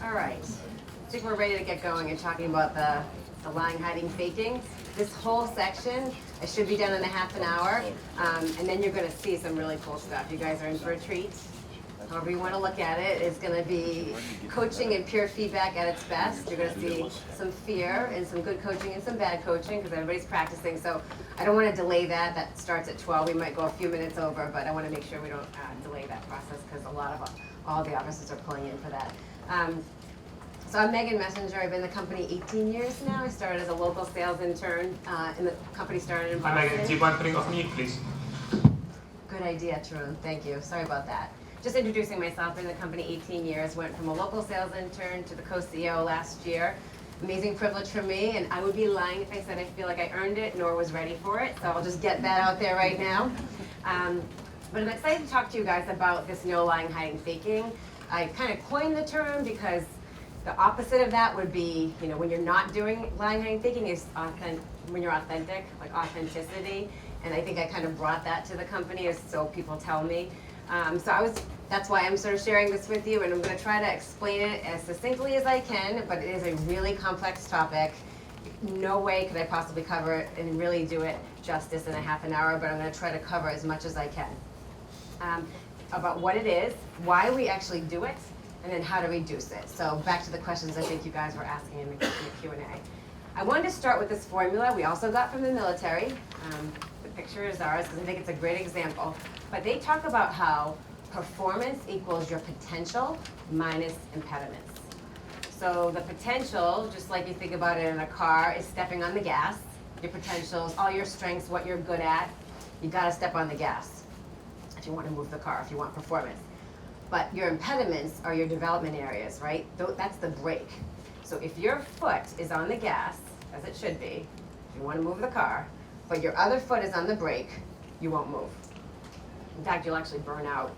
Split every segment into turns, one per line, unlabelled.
All right, I think we're ready to get going and talking about the lying, hiding, faking. This whole section, it should be done in a half an hour, and then you're gonna see some really cool stuff. You guys are in for a treat. However you wanna look at it, it's gonna be coaching and pure feedback at its best. You're gonna see some fear and some good coaching and some bad coaching, because everybody's practicing, so I don't wanna delay that. That starts at 12, we might go a few minutes over, but I wanna make sure we don't delay that process, because a lot of all the officers are pulling in for that. So I'm Meghan Messenger. I've been in the company 18 years now. I started as a local sales intern, and the company started in Boston.
Hi Meghan, do you mind putting off mute, please?
Good idea, Tarun. Thank you. Sorry about that. Just introducing myself. Been in the company 18 years. Went from a local sales intern to the co-CEO last year. Amazing privilege for me, and I would be lying if I said I feel like I earned it nor was ready for it. So I'll just get that out there right now. But I'm excited to talk to you guys about this no lying, hiding, faking. I kind of coined the term because the opposite of that would be, when you're not doing lying, hiding, faking is when you're authentic, like authenticity. And I think I kind of brought that to the company, so people tell me. That's why I'm sort of sharing this with you, and I'm going to try to explain it as succinctly as I can, but it is a really complex topic. No way could I possibly cover it and really do it justice in a half an hour, but I'm going to try to cover as much as I can. About what it is, why we actually do it, and then how to reduce it. So back to the questions I think you guys were asking in the Q&A. I wanted to start with this formula we also got from the military. The picture is ours because I think it's a great example. But they talk about how performance equals your potential minus impediments. So the potential, just like you think about it in a car, is stepping on the gas. Your potential is all your strengths, what you're good at. You gotta step on the gas if you want to move the car, if you want performance. But your impediments are your development areas, right? That's the brake. So if your foot is on the gas, as it should be, if you want to move the car, but your other foot is on the brake, you won't move. In fact, you'll actually burn out.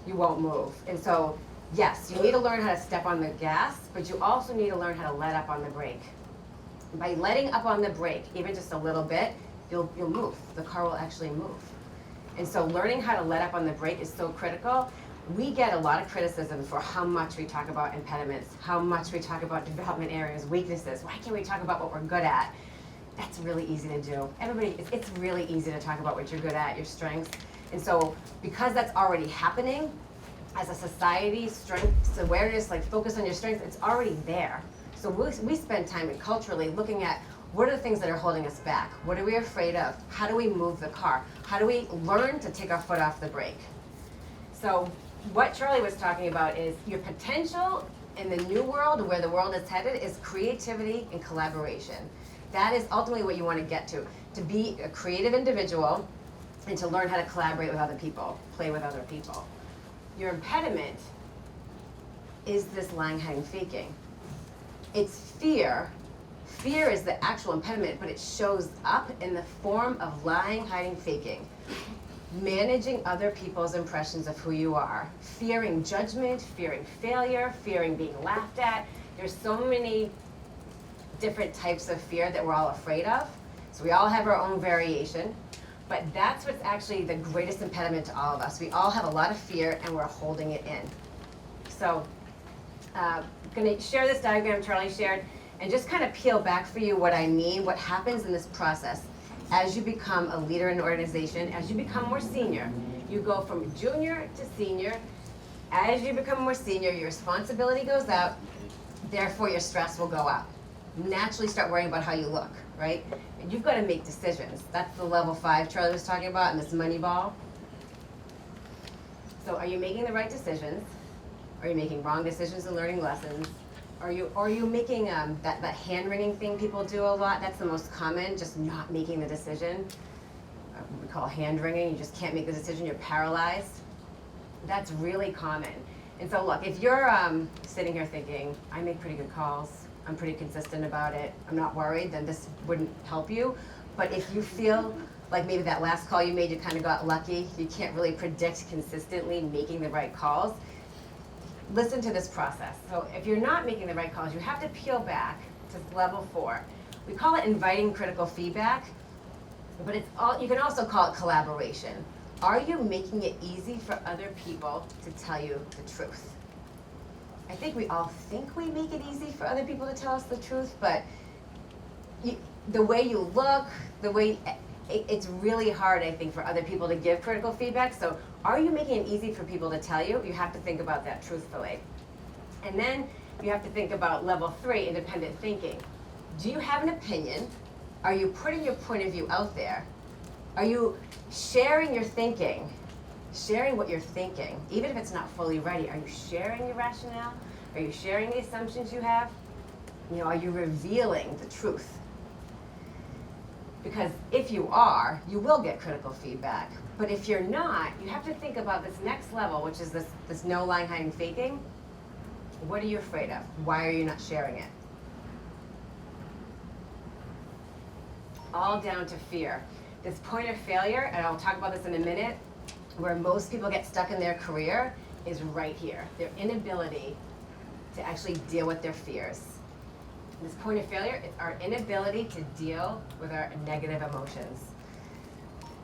You won't move. And so, yes, you need to learn how to step on the gas, but you also need to learn how to let up on the brake. And by letting up on the brake, even just a little bit, you'll move. The car will actually move. And so learning how to let up on the brake is so critical. We get a lot of criticism for how much we talk about impediments, how much we talk about development areas, weaknesses. Why can't we talk about what we're good at? That's really easy to do. It's really easy to talk about what you're good at, your strengths. And so because that's already happening, as a society, strengths awareness, like focus on your strengths, it's already there. So we spend time culturally looking at what are the things that are holding us back? What are we afraid of? How do we move the car? How do we learn to take our foot off the brake? So what Charlie was talking about is your potential in the new world, where the world is headed, is creativity and collaboration. That is ultimately what you want to get to be a creative individual and to learn how to collaborate with other people, play with other people. Your impediment is this lying, hiding, faking. It's fear. Fear is the actual impediment, but it shows up in the form of lying, hiding, faking. Managing other people's impressions of who you are. Fearing judgment, fearing failure, fearing being laughed at. There's so many different types of fear that we're all afraid of. So we all have our own variation, but that's what's actually the greatest impediment to all of us. We all have a lot of fear and we're holding it in. So I'm gonna share this diagram Charlie shared and just kind of peel back for you what I mean, what happens in this process. As you become a leader in an organization, as you become more senior, you go from junior to senior. As you become more senior, your responsibility goes up, therefore your stress will go up. Naturally start worrying about how you look, right? And you've got to make decisions. That's the level 5 Charlie was talking about in this money ball. So are you making the right decisions? Are you making wrong decisions and learning lessons? Are you making that hand-wringing thing people do a lot? That's the most common, just not making the decision. We call hand-wringing. You just can't make the decision. You're paralyzed. That's really common. And so look, if you're sitting here thinking, I make pretty good calls, I'm pretty consistent about it, I'm not worried, then this wouldn't help you. But if you feel like maybe that last call you made, you kind of got lucky, you can't really predict consistently making the right calls, listen to this process. So if you're not making the right calls, you have to peel back to level 4. We call it inviting critical feedback, but you can also call it collaboration. Are you making it easy for other people to tell you the truth? I think we all think we make it easy for other people to tell us the truth, but the way you look, it's really hard, I think, for other people to give critical feedback. So are you making it easy for people to tell you? You have to think about that truthfully. And then you have to think about level 3, independent thinking. Do you have an opinion? Are you putting your point of view out there? Are you sharing your thinking? Sharing what you're thinking, even if it's not fully ready. Are you sharing your rationale? Are you sharing the assumptions you have? Are you revealing the truth? Because if you are, you will get critical feedback. But if you're not, you have to think about this next level, which is this no lying, hiding, faking. What are you afraid of? Why are you not sharing it? All down to fear. This point of failure, and I'll talk about this in a minute, where most people get stuck in their career is right here. Their inability to actually deal with their fears. This point of failure is our inability to deal with our negative emotions.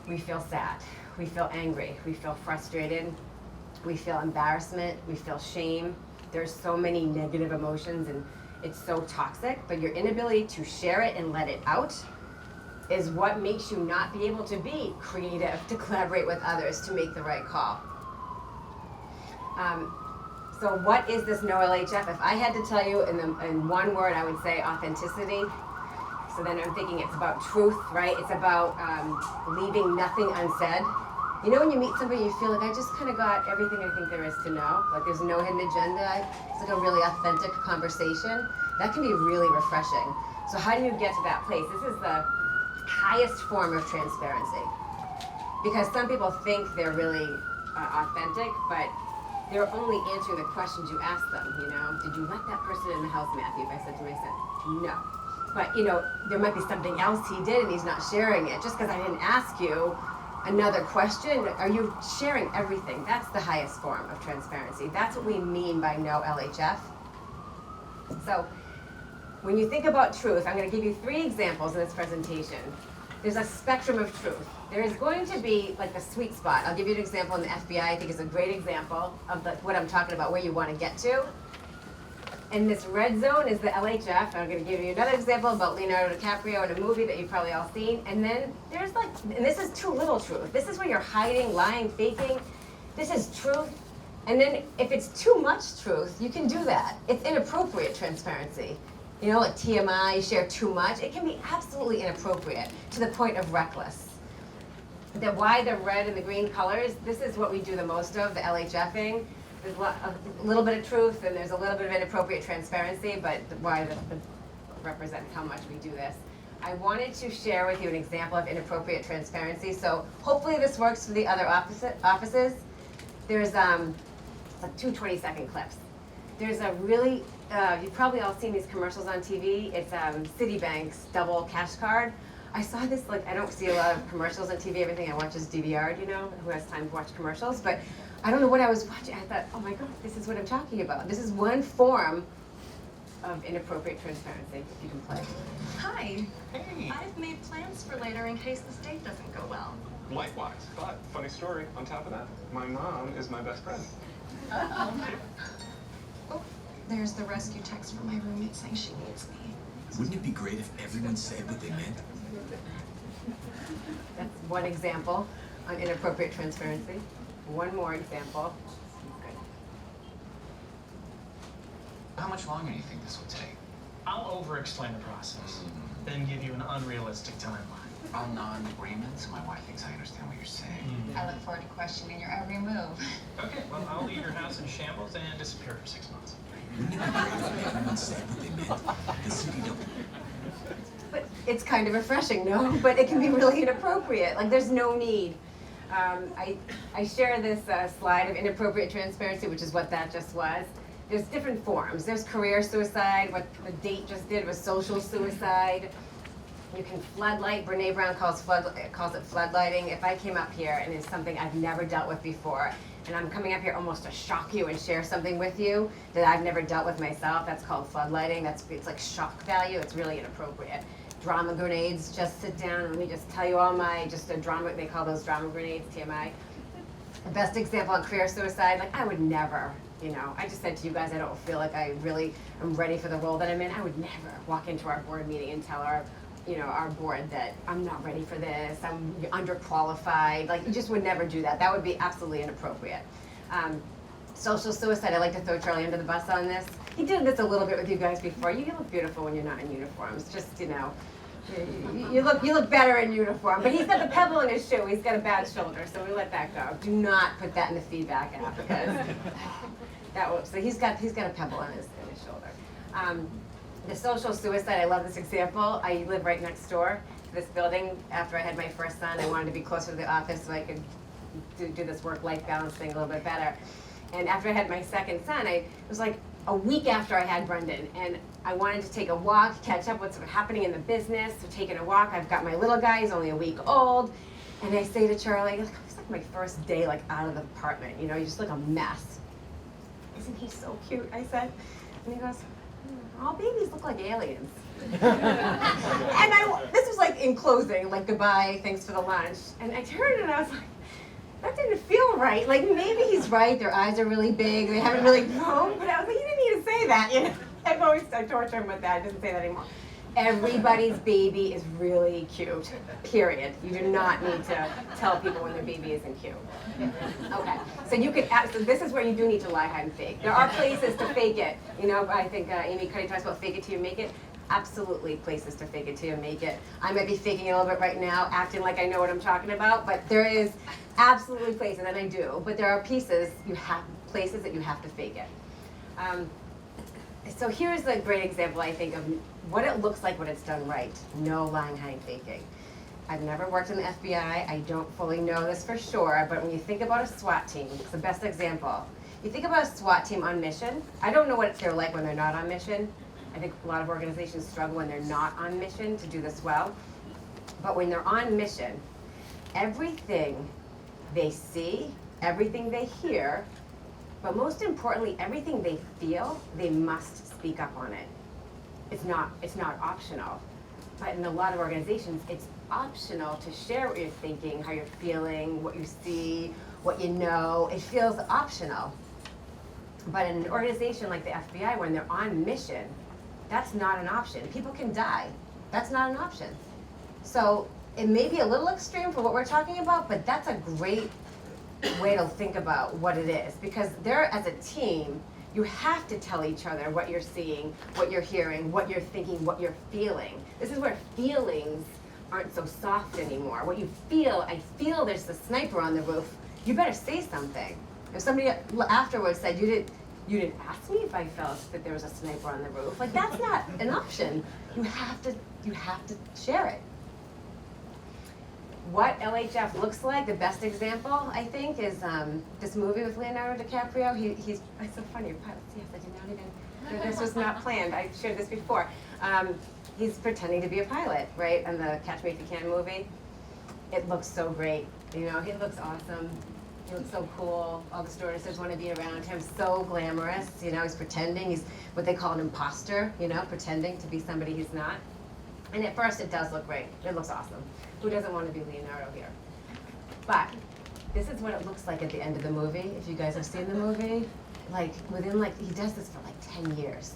We feel sad, we feel angry, we feel frustrated, we feel embarrassment, we feel shame. There's so many negative emotions and it's so toxic, but your inability to share it and let it out is what makes you not be able to be creative, to collaborate with others, to make the right call. So what is this no LHF? If I had to tell you in one word, I would say authenticity. So then I'm thinking it's about truth, right? It's about leaving nothing unsaid. When you meet somebody, you feel like I just kind of got everything I think there is to know. Like there's no hidden agenda. It's like a really authentic conversation. That can be really refreshing. So how do you get to that place? This is the highest form of transparency. Because some people think they're really authentic, but they're only answering the questions you ask them, Did you let that person in the house, Matthew? If I said to my son, no. But, there might be something else he did and he's not sharing it. Just because I didn't ask you another question, are you sharing everything? That's the highest form of transparency. That's what we mean by no LHF. So, when you think about truth, I'm going to give you 3 examples in this presentation. There's a spectrum of truth. There is going to be like a sweet spot. I'll give you an example in the FBI. I think is a great example of what I'm talking about, where you want to get to. And this red zone is the LHF. I'm going to give you another example about Leonardo DiCaprio in a movie that you've probably all seen. And then there's and this is too little truth. This is where you're hiding, lying, faking. This is truth. And then if it's too much truth, you can do that. It's inappropriate transparency. Like TMI, share too much. It can be absolutely inappropriate to the point of reckless. Why the red and the green colors, this is what we do the most of, the LHFing. There's a little bit of truth and there's a little bit of inappropriate transparency, but why represents how much we do this. I wanted to share with you an example of inappropriate transparency. So hopefully this works for the other offices. There's like 2 20-second clips. There's a really, you've probably all seen these commercials on TV. It's Citibank's double cash card. I saw this, I don't see a lot of commercials on TV. Everything I watch is DVR'd, who has time to watch commercials. But I don't know what I was watching. I thought, oh my God, this is what I'm talking about. This is one form of inappropriate transparency, if you can play.
Hi.
Hey.
I've made plans for later in case this date doesn't go well.
Likewise. But, funny story, on top of that, my mom is my best friend.
Oh, there's the rescue text from my roommate saying she needs me.
Wouldn't it be great if everyone said what they meant?
That's one example on inappropriate transparency. One more example.
How much longer do you think this will take?
I'll over-explain the process, then give you an unrealistic timeline.
On non-agreements, my wife thinks I understand what you're saying.
I look forward to questioning your every move.
Okay, well, I'll leave your house in shambles and disappear for 6 months.
Wouldn't it be great if everyone said what they meant? The city don't.
But it's kind of refreshing, no? But it can be really inappropriate. There's no need. I share this slide of inappropriate transparency, which is what that just was. There's different forms. There's career suicide. What the date just did was social suicide. You can floodlight. Brene Brown calls it floodlighting. If I came up here and it's something I've never dealt with before, and I'm coming up here almost to shock you and share something with you that I've never dealt with myself, that's called floodlighting. It's like shock value. It's really inappropriate. Drama grenades. Just sit down and let me just tell you all drama. They call those drama grenades, TMI. The best example of career suicide. I would never You know, I just said to you guys, I don't feel like I really am ready for the role that I'm in. I would never walk into our board meeting and tell our board that I'm not ready for this, I'm underqualified. Like, you just would never do that. That would be absolutely inappropriate. Social suicide, I like to throw Charlie under the bus on this. He did this a little bit with you guys before. You look beautiful when you're not in uniforms. Just, you look better in uniform. But he's got the pebble in his shoe. He's got a bad shoulder, so we let that go. Do not put that in the feedback app because that will. So he's got a pebble in his shoulder. The social suicide, I love this example. I live right next door to this building. After I had my first son, I wanted to be closer to the office so I could do this work-life balance thing a little bit better. And after I had my second son, it was like a week after I had Brendan, and I wanted to take a walk, catch up what's happening in the business. So taking a walk, I've got my little guy, he's only a week old, and I say to Charlie, it's like my first day out of the apartment, you just look a mess. Isn't he so cute? I said, and he goes, all babies look like aliens. And this was like in closing, like goodbye, thanks for the lunch, and I turned and I was like, that didn't feel right. Like, maybe he's right, their eyes are really big, they haven't really grown, but I was like, you didn't need to say that, I torture him with that, I didn't say that anymore. Everybody's baby is really cute, period. You do not need to tell people when their baby isn't cute. Okay, so this is where you do need to lie, hide, and fake. There are places to fake it. I think Amy Cuddy talks about fake it till you make it. Absolutely places to fake it till you make it. I might be faking it a little bit right now, acting like I know what I'm talking about, but there is absolutely places, and I do, but there are places that you have to fake it. So here's a great example, I think, of what it looks like when it's done right. No lying, hiding, faking. I've never worked in the FBI. I don't fully know this for sure, but when you think about a SWAT team, it's the best example. You think about a SWAT team on mission. I don't know what they're like when they're not on mission. I think a lot of organizations struggle when they're not on mission to do this well. But when they're on mission, everything they see, everything they hear, but most importantly, everything they feel, they must speak up on it. It's not optional. But in a lot of organizations, it's optional to share what you're thinking, how you're feeling, what you see, what you know. It feels optional. But in an organization like the FBI, when they're on mission, that's not an option. People can die. That's not an option. So it may be a little extreme for what we're talking about, but that's a great way to think about what it is. Because as a team, you have to tell each other what you're seeing, what you're hearing, what you're thinking, what you're feeling. This is where feelings aren't so soft anymore. What you feel, I feel there's the sniper on the roof. You better say something. If somebody afterwards said, you didn't ask me if I felt that there was a sniper on the roof. Like, that's not an option. You have to share it. What LHF looks like, the best example, I think, is this movie with Leonardo DiCaprio. It's so funny, your pilots, yes, I did not even, this was not planned, I shared this before. He's pretending to be a pilot, right, in the Catch Me If You Can movie. It looks so great, he looks awesome. He looks so cool. All the stewardesses want to be around him. So glamorous. He's pretending. He's what they call an imposter, pretending to be somebody he's not. And at first it does look great. It looks awesome. Who doesn't want to be Leonardo here? But this is what it looks like at the end of the movie. If you guys have seen the movie, he does this for 10 years.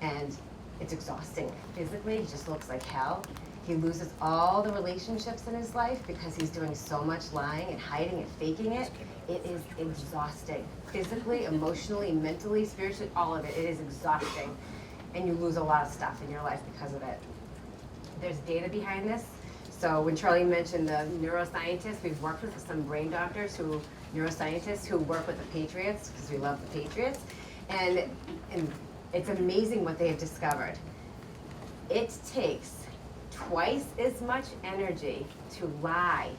And it's exhausting physically. He just looks like hell. He loses all the relationships in his life because he's doing so much lying and hiding and faking it. It is exhausting. Physically, emotionally, mentally, spiritually, all of it. It is exhausting. And you lose a lot of stuff in your life because of it. There's data behind this. So when Charlie mentioned the neuroscientists, we've worked with some brain doctors neuroscientists who work with the Patriots, because we love the Patriots. And it's amazing what they've discovered. It takes twice as much energy to lie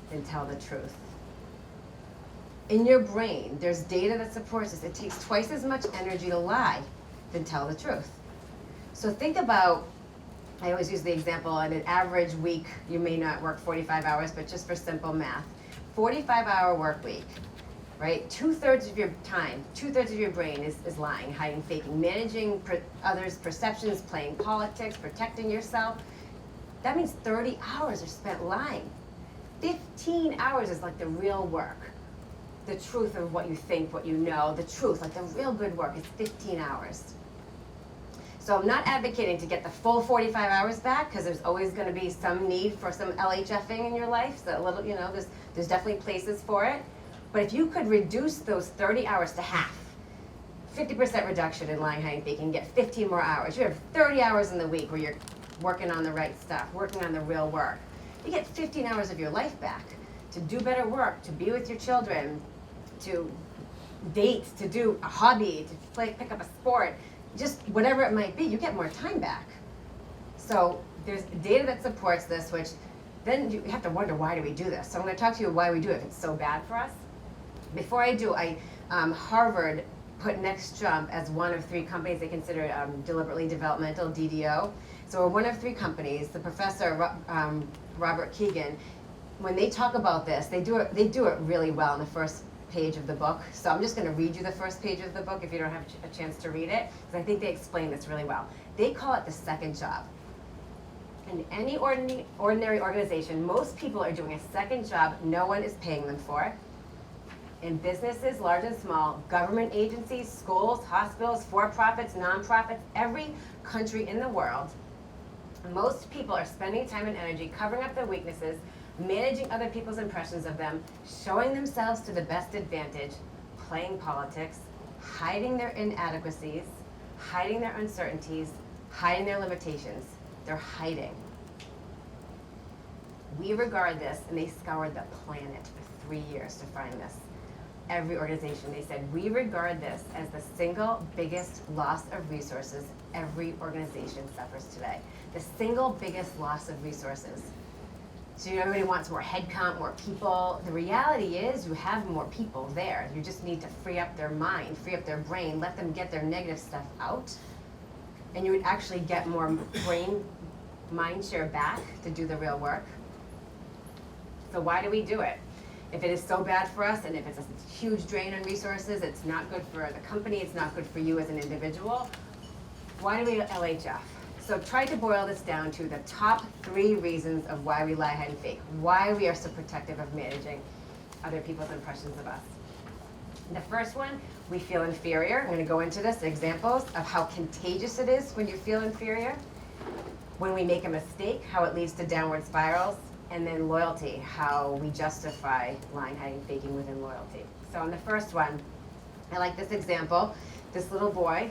than tell the truth. In your brain, there's data that supports this. It takes twice as much energy to lie than tell the truth. So think about, I always use the example, in an average week, you may not work 45 hours, but just for simple math, 45-hour work week, right? 2/3 of your time, 2/3 of your brain is lying, hiding, faking, managing others' perceptions, playing politics, protecting yourself. That means 30 hours are spent lying. 15 hours is like the real work. the truth of what you think, what you know, the truth, like the real good work is 15 hours. So I'm not advocating to get the full 45 hours back, because there's always going to be some need for some LHFing in your life. So a little, there's definitely places for it. But if you could reduce those 30 hours to half, 50% reduction in line height, they can get 15 more hours. You have 30 hours in the week where you're working on the right stuff, working on the real work. You get 15 hours of your life back to do better work, to be with your children, to date, to do a hobby, to pick up a sport, just whatever it might be. You get more time back. So there's data that supports this, which then you have to wonder, why do we do this? So I'm going to talk to you why we do it if it's so bad for us. Before I do, Harvard put Next Jump as one of 3 companies they consider deliberately developmental, DDO. So we're one of 3 companies. The professor, Robert Keegan, when they talk about this, they do it really well in the first page of the book. So I'm just going to read you the first page of the book if you don't have a chance to read it, because I think they explain this really well. They call it the second job. In any ordinary organization, most people are doing a second job no one is paying them for. In businesses, large and small, government agencies, schools, hospitals, for-profits, nonprofits, every country in the world, most people are spending time and energy covering up their weaknesses, managing other people's impressions of them, showing themselves to the best advantage, playing politics, hiding their inadequacies, hiding their uncertainties, hiding their limitations. They're hiding. We regard this, and they scoured the planet for 3 years to find this. Every organization, they said, we regard this as the single biggest loss of resources every organization suffers today. The single biggest loss of resources. So everybody wants more headcount, more people. The reality is you have more people there. You just need to free up their mind, free up their brain, let them get their negative stuff out. And you would actually get more mind share back to do the real work. So why do we do it? If it is so bad for us, and if it's a huge drain on resources, it's not good for the company, it's not good for you as an individual, why do we LHF? So try to boil this down to the top 3 reasons of why we lie, hide, and fake. Why we are so protective of managing other people's impressions of us. The first one, we feel inferior. I'm going to go into this, examples of how contagious it is when you feel inferior. When we make a mistake, how it leads to downward spirals. And then loyalty, how we justify lying, hiding, faking within loyalty. So on the first one, I like this example. This little boy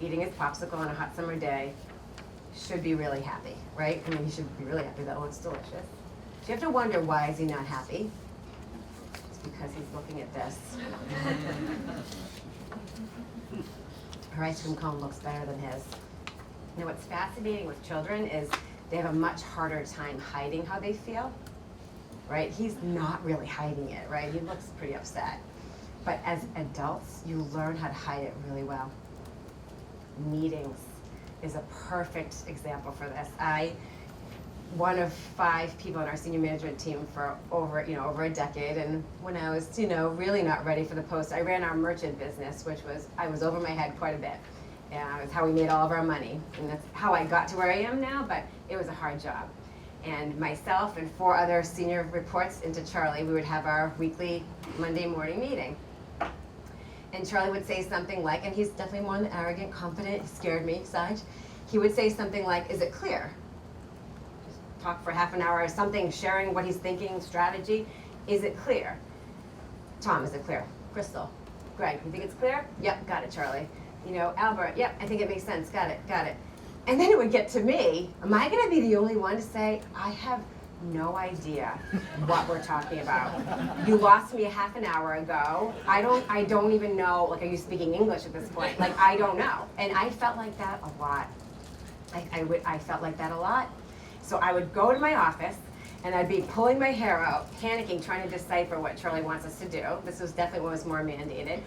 eating his popsicle on a hot summer day should be really happy, right? I mean, he should be really happy that, oh, it's delicious. So you have to wonder, why is he not happy? It's because he's looking at this. Her ice cream cone looks better than his. Now, what's fascinating with children is they have a much harder time hiding how they feel, right? He's not really hiding it, right? He looks pretty upset. But as adults, you learn how to hide it really well. Meetings is a perfect example for this. One of 5 people on our senior management team for over a decade, and when I was, really not ready for the post, I ran our merchant business, I was over my head quite a bit. And it's how we made all of our money. And that's how I got to where I am now, but it was a hard job. And myself and 4 other senior reports into Charlie, we would have our weekly Monday morning meeting. And Charlie would say something like, and he's definitely more than arrogant, confident, he scared me, Saj. He would say something like, is it clear? Just talk for half an hour or something, sharing what he's thinking, strategy. Is it clear? Tom, is it clear? Crystal, Greg, you think it's clear? Yep, got it, Charlie. Albert, yep, I think it makes sense, got it. And then it would get to me, am I gonna be the only one to say, I have no idea what we're talking about. You lost me a half an hour ago. I don't even know, are you speaking English at this point? I don't know. And I felt like that a lot. I felt like that a lot. So I would go to my office, and I'd be pulling my hair out, panicking, trying to decipher what Charlie wants us to do. This was definitely what was more mandated.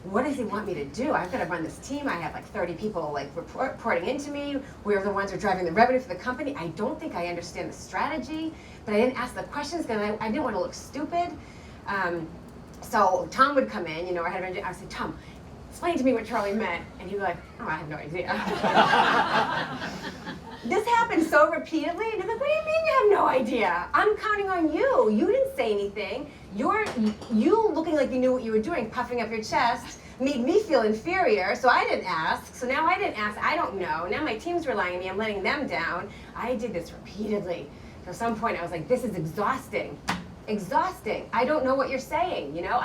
What does he want me to do? I've got to run this team. I have 30 people reporting into me. We're the ones who are driving the revenue for the company. I don't think I understand the strategy, but I didn't ask the questions because I didn't want to look stupid. So Tom would come in, our head of engineering. I would say, Tom, explain to me what Charlie meant. And he'd be like, oh, I have no idea. This happened so repeatedly, and I'm like, what do you mean you have no idea? I'm counting on you. You didn't say anything. you looking like you knew what you were doing, puffing up your chest, made me feel inferior, so I didn't ask. So now I didn't ask, I don't know. Now my team's relying on me, I'm letting them down. I did this repeatedly. So at some point I was like, this is exhausting. Exhausting. I don't know what you're saying, you know?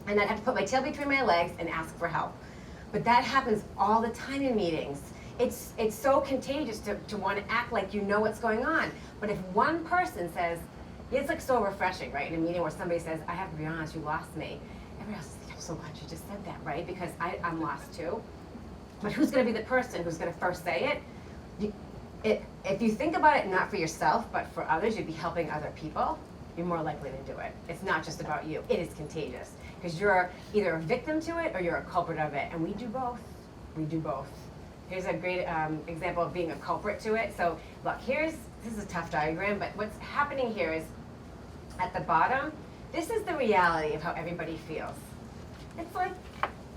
And I'd have to put my tail between my legs and ask for help. But that happens all the time in meetings. It's so contagious to want to act like you know what's going on. But if one person says, it's like so refreshing, right? In a meeting where somebody says, I have to be honest, you lost me. Everybody else is like, I'm so glad you just said that, right? Because I'm lost too. But who's going to be the person who's going to first say it? If you think about it, not for yourself, but for others, you'd be helping other people, you're more likely to do it. It's not just about you. It is contagious. Because you're either a victim to it or you're a culprit of it. And we do both. We do both. Here's a great example of being a culprit to it. So look, this is a tough diagram, but what's happening here is at the bottom, this is the reality of how everybody feels. It's like,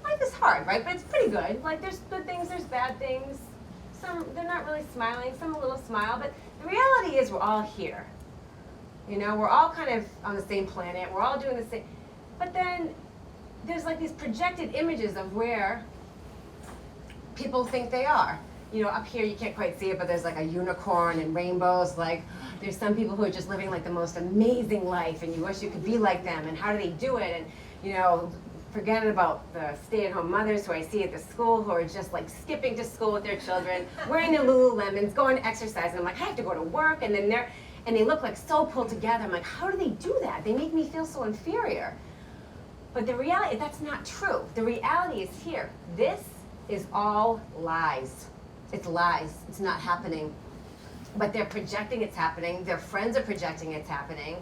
life is hard, right? But it's pretty good. Like there's good things, there's bad things. Some, they're not really smiling, some a little smile, but the reality is we're all here. You know, we're all kind of on the same planet, we're all doing the same, but then there's like these projected images of where people think they are. You know, up here you can't quite see it, but there's like a unicorn and rainbows. Like there's some people who are just living like the most amazing life and you wish you could be like them, and how do they do it? And you know, forgetting about the stay-at-home mothers who I see at the school who are just like skipping to school with their children, wearing their Lululemons, going to exercise, and I'm like, I have to go to work, and then they look like so pulled together. I'm like, how do they do that? They make me feel so inferior. But the reality, that's not true. The reality is here. This is all lies. It's lies. It's not happening. But they're projecting it's happening. Their friends are projecting it's happening.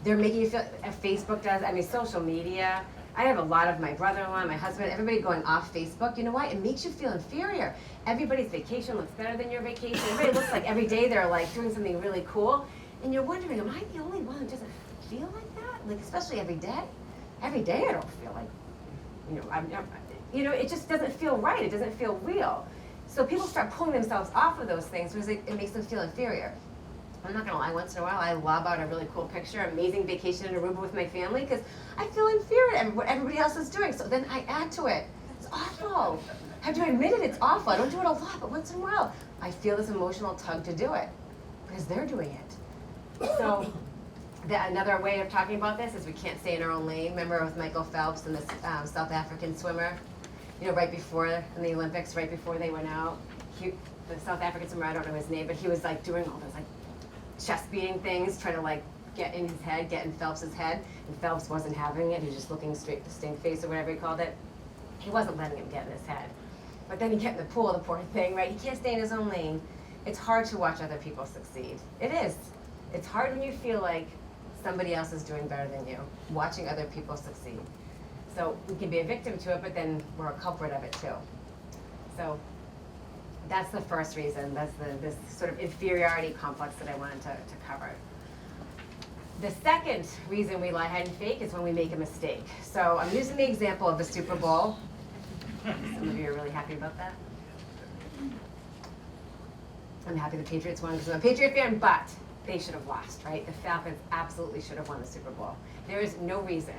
They're making you feel, Facebook does, I mean, social media. I have a lot of my brother-in-law, my husband, everybody going off Facebook. You know why? It makes you feel inferior. Everybody's vacation looks better than your vacation. Everybody looks like every day they're like doing something really cool. And you're wondering, am I the only one who doesn't feel like that? Like, especially every day? Every day I don't feel like, it just doesn't feel right. It doesn't feel real. So people start pulling themselves off of those things because it makes them feel inferior. I'm not gonna lie, once in a while I lob out a really cool picture, amazing vacation in Aruba with my family, because I feel inferior at what everybody else is doing. So then I add to it. It's awful. I have to admit it, it's awful. I don't do it a lot, but once in a while I feel this emotional tug to do it because they're doing it. So another way of talking about this is we can't stay in our own lane. Remember with Michael Phelps and this South African swimmer? You know, right before in the Olympics, right before they went out, the South African swimmer, I don't know his name, but he was like doing all those like chest beating things, trying to like get in his head, get in Phelps's head, and Phelps wasn't having it. He was just looking straight at the stink face or whatever he called it. He wasn't letting him get in his head. But then he get in the pool, the poor thing, right? He can't stay in his own lane. It's hard to watch other people succeed. It is. It's hard when you feel like somebody else is doing better than you, watching other people succeed. So we can be a victim to it, but then we're a culprit of it too. So that's the first reason. That's this sort of inferiority complex that I wanted to cover. The second reason we lie, hide, and fake is when we make a mistake. So I'm using the example of the Super Bowl. Some of you are really happy about that. I'm happy the Patriots won because I'm a Patriot fan, but they should have lost, right? The Falcons absolutely should have won the Super Bowl. There is no reason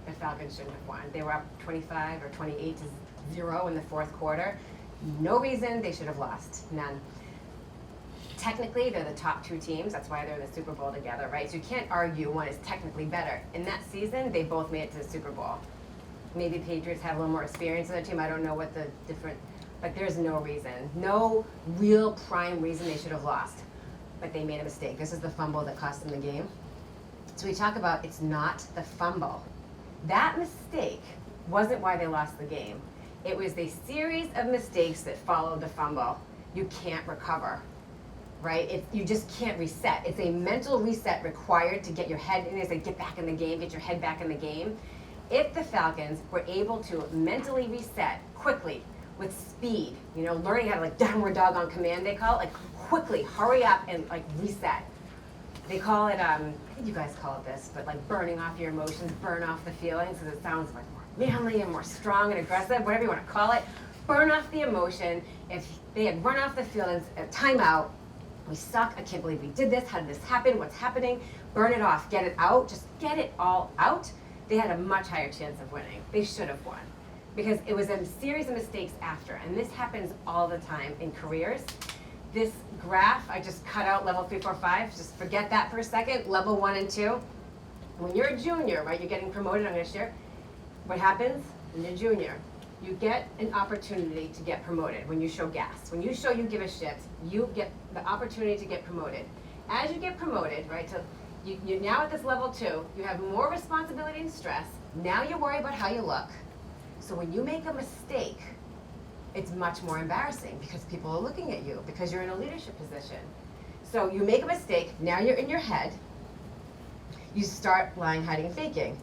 the Falcons shouldn't have won. They were up 25 or 28-0 in the fourth quarter. No reason they should have lost, none. Technically, they're the top two teams. That's why they're in the Super Bowl together, right? So you can't argue one is technically better. In that season, they both made it to the Super Bowl. Maybe Patriots have a little more experience in their team. I don't know what the different, but there's no reason, no real prime reason they should have lost. But they made a mistake. This is the fumble that cost them the game. So we talk about it's not the fumble. That mistake wasn't why they lost the game. It was a series of mistakes that followed the fumble. You can't recover, right? You just can't reset. It's a mental reset required to get your head in. They say get back in the game, get your head back in the game. If the Falcons were able to mentally reset quickly with speed, learning how to like downward dog on command, they call it, like quickly, hurry up and like reset. They call it, I think you guys call it this, but like burning off your emotions, burn off the feelings, because it sounds like more manly and more strong and aggressive, whatever you want to call it. Burn off the emotion. If they had run off the feelings, timeout, We suck, I can't believe we did this, how did this happen, what's happening? Burn it off, get it out, just get it all out. They had a much higher chance of winning. They should have won. Because it was a series of mistakes after, and this happens all the time in careers. This graph, I just cut out level 3, 4, 5, just forget that for a second, level 1 and 2. When you're a junior, right, you're getting promoted, I'm gonna share. What happens when you're junior? You get an opportunity to get promoted when you show gas. When you show you give a shit, you get the opportunity to get promoted. As you get promoted, right, so you're now at this level 2, you have more responsibility and stress. Now you worry about how you look. So when you make a mistake, it's much more embarrassing because people are looking at you because you're in a leadership position. So you make a mistake, now you're in your head, you start lying, hiding, and faking.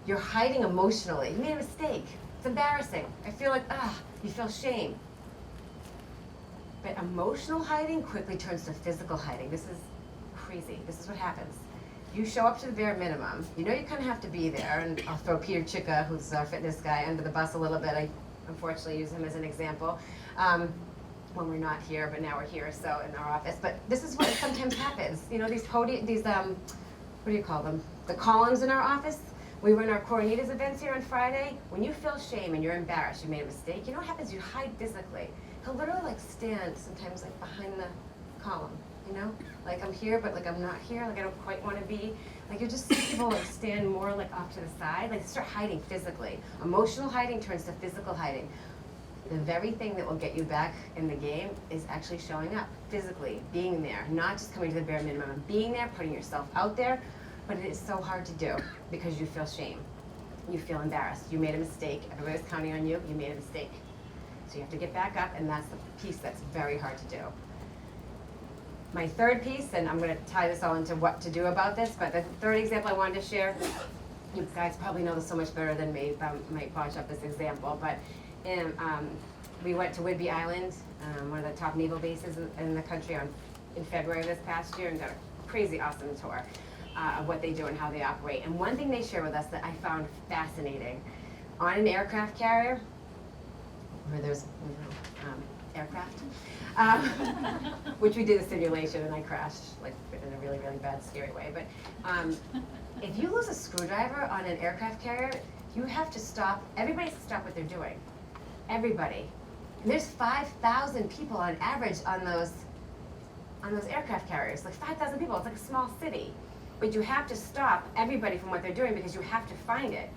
You're hiding emotionally. You made a mistake. It's embarrassing. I feel like, you feel shame. But emotional hiding quickly turns to physical hiding. This is crazy. This is what happens. You show up to the bare minimum. You know you kind of have to be there, and I'll throw Peter Chicka, who's our fitness guy, under the bus a little bit. I unfortunately use him as an example when we're not here, but now we're here, so in our office. But this is what sometimes happens. You know, these what do you call them? The columns in our office. We run our Coronitas events here on Friday. When you feel shame and you're embarrassed, you made a mistake, you know what happens? You hide physically. He'll literally like stand sometimes like behind the column, you know? Like I'm here, but like I'm not here, like I don't quite want to be. Like you just see people like stand more like off to the side, like start hiding physically. Emotional hiding turns to physical hiding. The very thing that will get you back in the game is actually showing up physically, being there, not just coming to the bare minimum, being there, putting yourself out there. But it is so hard to do because you feel shame. You feel embarrassed. You made a mistake. Everybody's counting on you. You made a mistake. So you have to get back up, and that's the piece that's very hard to do. My third piece, and I'm going to tie this all into what to do about this, but the third example I wanted to share, you guys probably know this so much better than me, but I might botch up this example, but we went to Whidbey Island, one of the top naval bases in the country in February of this past year, and got a crazy awesome tour. Of what they do and how they operate. And one thing they share with us that I found fascinating, on an aircraft carrier, where there's aircraft, which we did a simulation and I crashed like in a really, really bad, scary way. But if you lose a screwdriver on an aircraft carrier, you have to stop, everybody has to stop what they're doing. Everybody. And there's 5,000 people on average on those aircraft carriers, like 5,000 people, it's like a small city. But you have to stop everybody from what they're doing because you have to find it.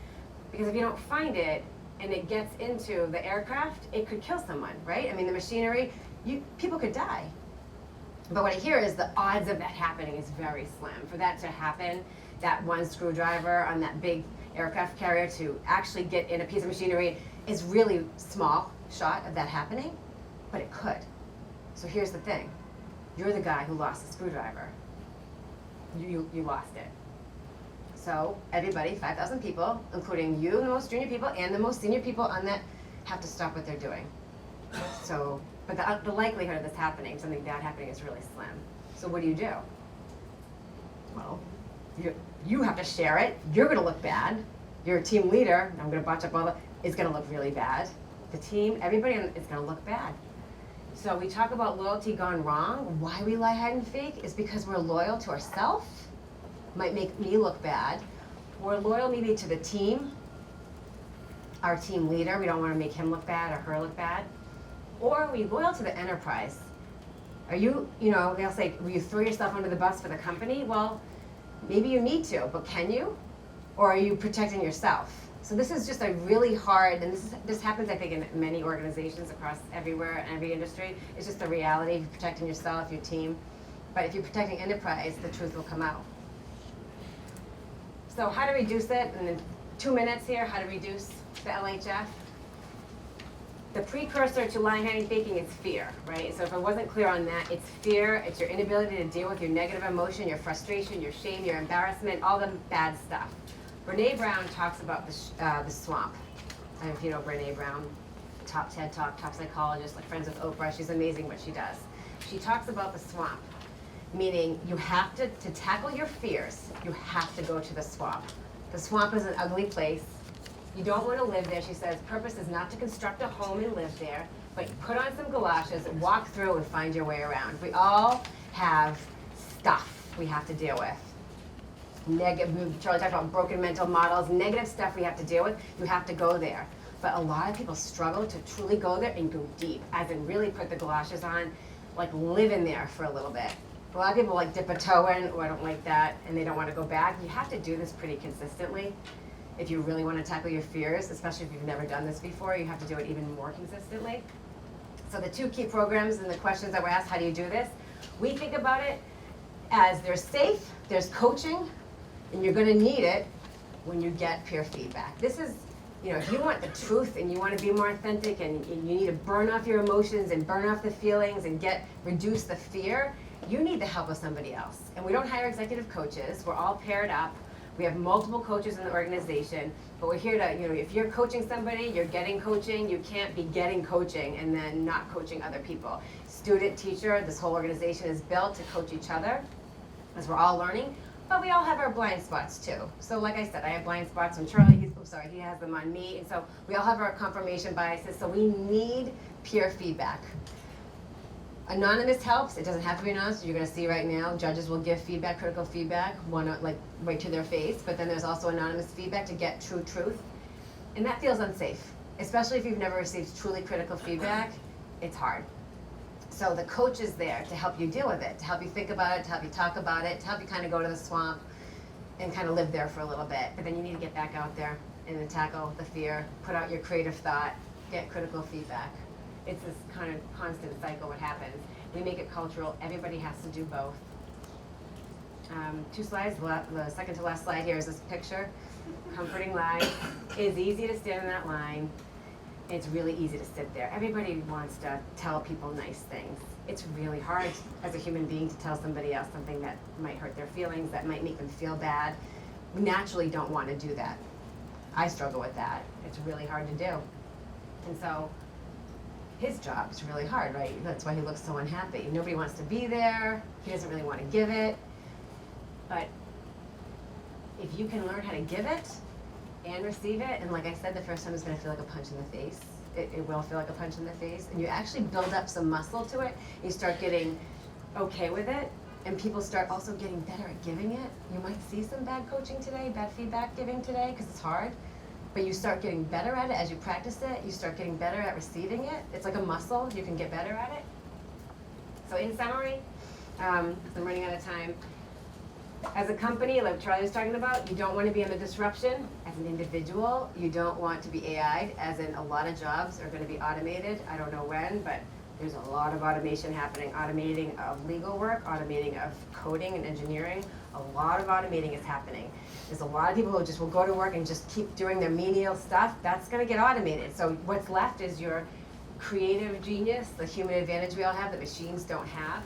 Because if you don't find it and it gets into the aircraft, it could kill someone, right? I mean, the machinery, people could die. But what I hear is the odds of that happening is very slim. For that to happen, that one screwdriver on that big aircraft carrier to actually get in a piece of machinery is really small shot of that happening, but it could. So here's the thing. You're the guy who lost the screwdriver. You lost it. So everybody, 5,000 people, including you, the most junior people, and the most senior people on that, have to stop what they're doing. So, but the likelihood of this happening, something bad happening, is really slim. So what do? Well, you have to share it. You're going to look bad. You're a team leader. I'm going to botch up all the. It's going to look really bad. The team, everybody, is going to look bad. So we talk about loyalty gone wrong. Why we lie, hide, and fake is because we're loyal to ourselves. Might make me look bad. We're loyal maybe to the team, our team leader. We don't want to make him look bad or her look bad. Or are we loyal to the enterprise? Are you, they'll say, will you throw yourself under the bus for the company? Well, maybe you need to, but can you? Or are you protecting yourself? So this is just a really hard, and this happens, I think, in many organizations across everywhere, every industry. It's just the reality. You're protecting yourself, your team. But if you're protecting enterprise, the truth will come out. So how to reduce it? And in 2 minutes here, how to reduce the LHF? The precursor to lying, hiding, faking is fear, right? So if I wasn't clear on that, it's fear. It's your inability to deal with your negative emotion, your frustration, your shame, your embarrassment, all the bad stuff. Brene Brown talks about the swamp. I don't know if you know Brene Brown, top TED Talk, top psychologist, like friends with Oprah. She's amazing what she does. She talks about the swamp, meaning you have to tackle your fears, you have to go to the swamp. The swamp is an ugly place. You don't want to live there. She says, purpose is not to construct a home and live there, but put on some galoshes, walk through and find your way around. We all have stuff we have to deal with. Charlie talked about broken mental models, negative stuff we have to deal with, you have to go there. But a lot of people struggle to truly go there and go deep, as in really put the galoshes on, like live in there for a little bit. A lot of people like dip a toe in, or I don't like that, and they don't want to go back. You have to do this pretty consistently. If you really want to tackle your fears, especially if you've never done this before, you have to do it even more consistently. So the 2 key programs and the questions that were asked, how do you do this? We think about it as there's safe, there's coaching, and you're gonna need it when you get peer feedback. This is, if you want the truth and you want to be more authentic and you need to burn off your emotions and burn off the feelings and reduce the fear, you need the help of somebody else. And we don't hire executive coaches, we're all paired up. We have multiple coaches in the organization, but we're here to, if you're coaching somebody, you're getting coaching, you can't be getting coaching and then not coaching other people. Student, teacher, this whole organization is built to coach each other as we're all learning, but we all have our blind spots too. So like I said, I have blind spots when Charlie, he has them on me, and so we all have our confirmation biases, so we need peer feedback. Anonymous helps. It doesn't have to be anonymous. You're going to see right now, judges will give feedback, critical feedback, like right to their face, but then there's also anonymous feedback to get true truth. And that feels unsafe, especially if you've never received truly critical feedback. It's hard. So the coach is there to help you deal with it, to help you think about it, to help you talk about it, to help you kind of go to the swamp and kind of live there for a little bit. But then you need to get back out there and then tackle the fear, put out your creative thought, get critical feedback. It's this kind of constant cycle what happens. We make it cultural. Everybody has to do both. 2 slides. The second to last slide here is this picture. Comforting line. It's easy to stand in that line. It's really easy to sit there. Everybody wants to tell people nice things. It's really hard as a human being to tell somebody else something that might hurt their feelings, that might make them feel bad. We naturally don't want to do that. I struggle with that. It's really hard to do. And so his job is really hard, right? That's why he looks so unhappy. Nobody wants to be there. He doesn't really want to give it. But if you can learn how to give it and receive it, and like I said, the first time it's going to feel like a punch in the face. It will feel like a punch in the face. And you actually build up some muscle to it. You start getting okay with it. And people start also getting better at giving it. You might see some bad coaching today, bad feedback giving today, because it's hard. But you start getting better at it as you practice it. You start getting better at receiving it. It's like a muscle. You can get better at it. So in summary, I'm running out of time. As a company, like Charlie was talking about, you don't want to be under disruption. As an individual, you don't want to be AI'd, as in a lot of jobs are going to be automated. I don't know when, but there's a lot of automation happening. Automating of legal work, automating of coding and engineering. A lot of automating is happening. There's a lot of people who just will go to work and just keep doing their menial stuff. That's going to get automated. So what's left is your creative genius, the human advantage we all have that machines don't have.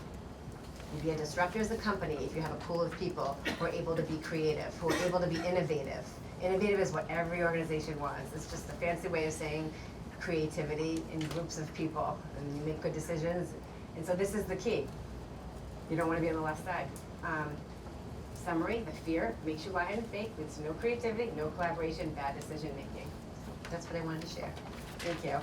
You'll be a disruptor as a company if you have a pool of people who are able to be creative, who are able to be innovative. Innovative is what every organization wants. It's just a fancy way of saying creativity in groups of people, and you make good decisions. And so this is the key. You don't want to be on the left side. Summary, the fear makes you lie and fake. There's no creativity, no collaboration, bad decision making. That's what I wanted to share. Thank you.